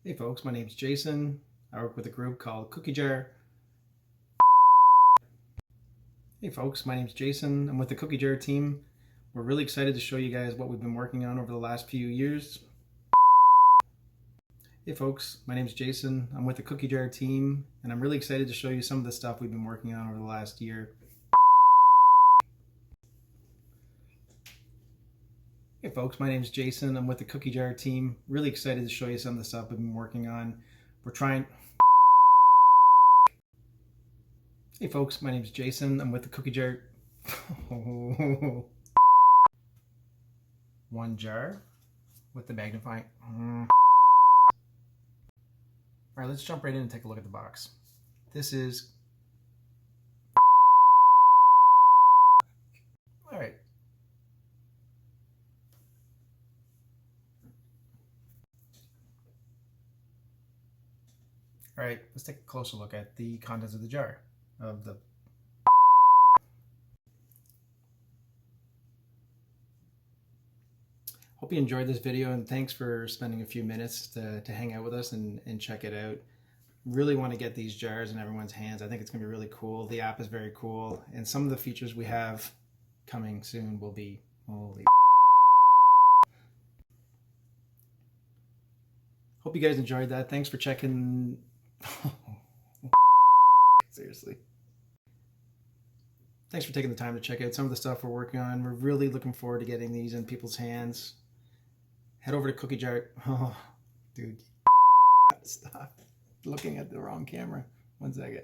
Hey folks, my name's Jason. I work with a group called KookiJar. Hey folks, my name's Jason. I'm with the KookiJar team. We're really excited to show you guys what we've been working on over the last few years. Hey folks, my name's Jason. I'm with the KookiJar team, and I'm really excited to show you some of the stuff we've been working on over the last year. Hey folks, my name's Jason. I'm with the KookiJar team. Really excited to show you some of the stuff we've been working on. We're trying... Hey folks, my name's Jason. I'm with the KookiJar... One jar with the magnifying... Alright, let's jump right in and take a look at the box. This is... Alright. Alright, let's take a closer look at the contents of the jar. Hope you enjoyed this video, and thanks for spending a few minutes to hang out with us and check it out. Really want to get these jars in everyone's hands. I think it's going to be really cool. The app is very cool, and some of the features we have coming soon will be holy. Hope you guys enjoyed that. Thanks for checking. Seriously. Thanks for taking the time to check out some of the stuff we're working on. We're really looking forward to getting these in people's hands. Head over to KookiJar. Oh, dude, stop looking at the wrong camera. 1 second.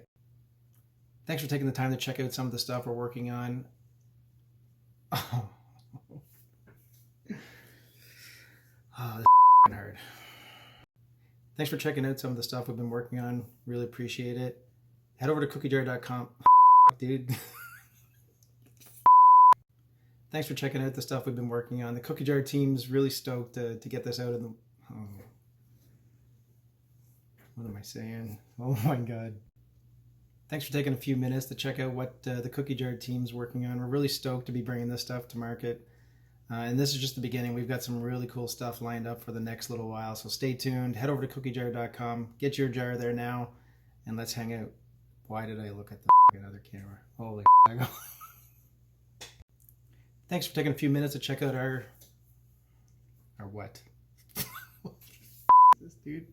Thanks for taking the time to check out some of the stuff we're working on. Oh, oh this is hard. Thanks for checking out some of the stuff we've been working on. Really appreciate it. Head over to KookiJar.com. Dude. Thanks for checking out the stuff we've been working on. The KookiJar team's really stoked to get this out of the... Oh. What am I saying? Oh my God. Thanks for taking a few minutes to check out what the KookiJar team's working on. We're really stoked to be bringing this stuff to market. And this is just the beginning. We've got some really cool stuff lined up for the next little while. So stay tuned. Head over to KookiJar.com. Get your jar there now. And let's hang out. Why did I look at the other camera? Holy Thanks for taking a few minutes to check out our what? This dude.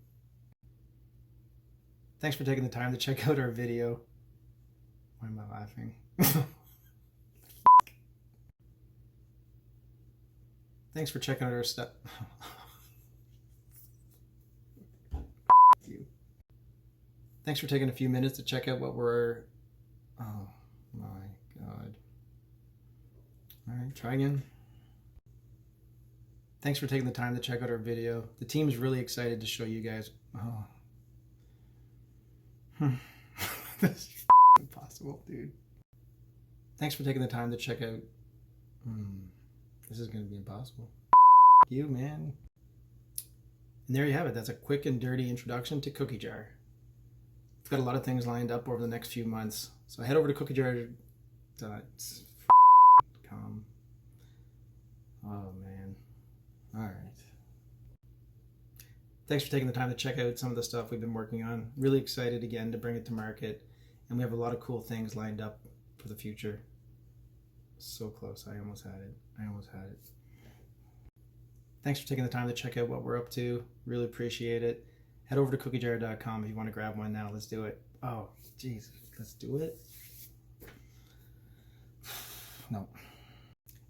Thanks for taking the time to check out our video. Why am I laughing? Thanks for checking out our stuff. You. Thanks for taking a few minutes to check out what we're... Oh my God. All right, try again. Thanks for taking the time to check out our video. The team's really excited to show you guys. Oh. This is impossible, dude. Thanks for taking the time to check out... This is going to be impossible. You, man. And there you have it. That's a quick and dirty introduction to KookiJar. We've got a lot of things lined up over the next few months. So head over to KookiJar.com. Oh, man. All right. Thanks for taking the time to check out some of the stuff we've been working on. Really excited again to bring it to market. And we have a lot of cool things lined up for the future. So close. I almost had it. Thanks for taking the time to check out what we're up to. Really appreciate it. Head over to KookiJar.com if you want to grab one now. Let's do it. Oh, jeez. Let's do it. No.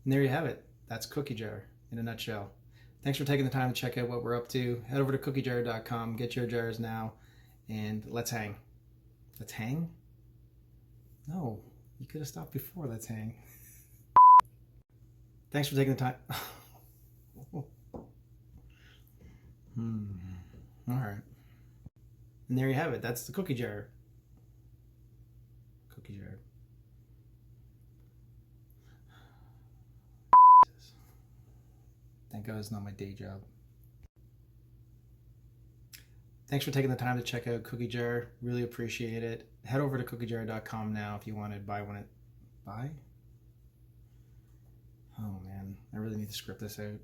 And there you have it. That's KookiJar in a nutshell. Thanks for taking the time to check out what we're up to. Head over to KookiJar.com. Get your jars now. And let's hang. Let's hang? No. You could have stopped before. Let's hang. Thanks for taking the time. All right. And there you have it. That's the KookiJar. KookiJar. Thank God it's not my day job. Thanks for taking the time to check out KookiJar. Really appreciate it. Head over to KookiJar.com now if you want to buy one. Buy? Oh man, I really need to script this out.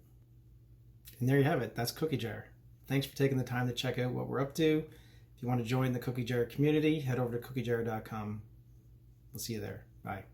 And there you have it. That's KookiJar. thanks for taking the time to check out what we're up to. If you want to join the Cookie Jar community, head over to cookiejar.com. We'll see you there. Bye.